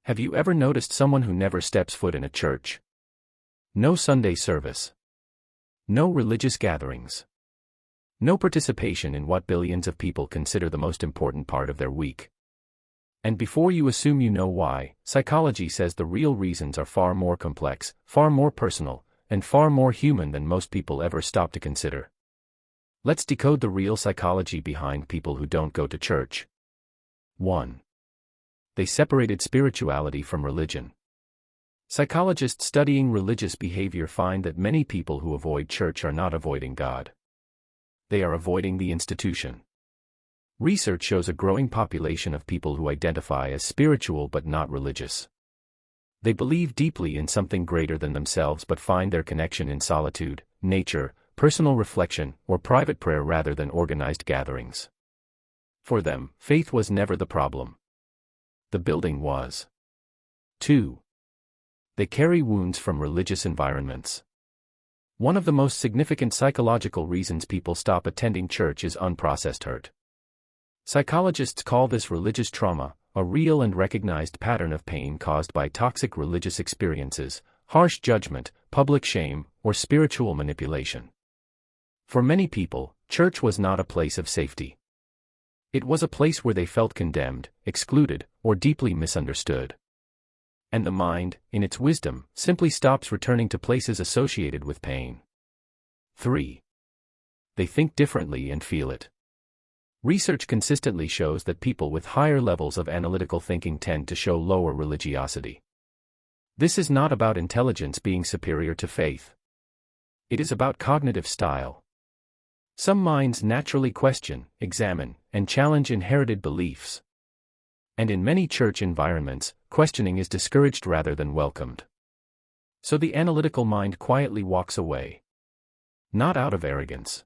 Have you ever noticed someone who never steps foot in a church? No Sunday service. No religious gatherings. No participation in what billions of people consider the most important part of their week. And before you assume you know why, psychology says the real reasons are far more complex, far more personal, and far more human than most people ever stop to consider. Let's decode the real psychology behind people who don't go to church. 1. They separated spirituality from religion. Psychologists studying religious behavior find that many people who avoid church are not avoiding God. They are avoiding the institution. Research shows a growing population of people who identify as spiritual but not religious. They believe deeply in something greater than themselves but find their connection in solitude, nature, personal reflection, or private prayer rather than organized gatherings. For them, faith was never the problem. The building was. 2. They carry wounds from religious environments. One of the most significant psychological reasons people stop attending church is unprocessed hurt. Psychologists call this religious trauma, a real and recognized pattern of pain caused by toxic religious experiences, harsh judgment, public shame, or spiritual manipulation. For many people, church was not a place of safety. It was a place where they felt condemned, excluded, or deeply misunderstood. And the mind, in its wisdom, simply stops returning to places associated with pain. 3. They think differently and feel it. Research consistently shows that people with higher levels of analytical thinking tend to show lower religiosity. This is not about intelligence being superior to faith. It is about cognitive style. Some minds naturally question, examine, and challenge inherited beliefs. And in many church environments, questioning is discouraged rather than welcomed. So the analytical mind quietly walks away. Not out of arrogance,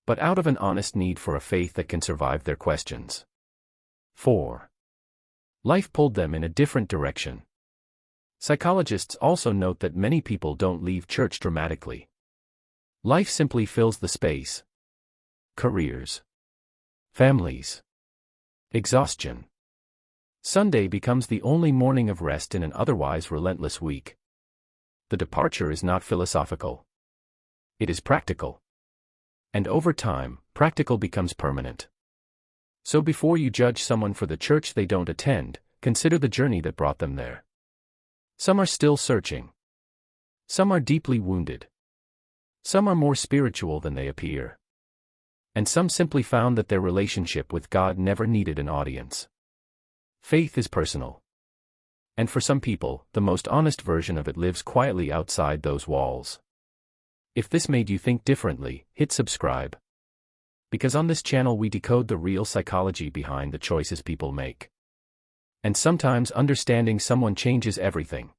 but out of an honest need for a faith that can survive their questions. 4. Life pulled them in a different direction. Psychologists also note that many people don't leave church dramatically. Life simply fills the space. Careers. Families. Exhaustion. Sunday becomes the only morning of rest in an otherwise relentless week. The departure is not philosophical. It is practical. And over time, practical becomes permanent. So before you judge someone for the church they don't attend, consider the journey that brought them there. Some are still searching. Some are deeply wounded. Some are more spiritual than they appear. And some simply found that their relationship with God never needed an audience. Faith is personal. And for some people, the most honest version of it lives quietly outside those walls. If this made you think differently, hit subscribe. Because on this channel we decode the real psychology behind the choices people make. And sometimes understanding someone changes everything.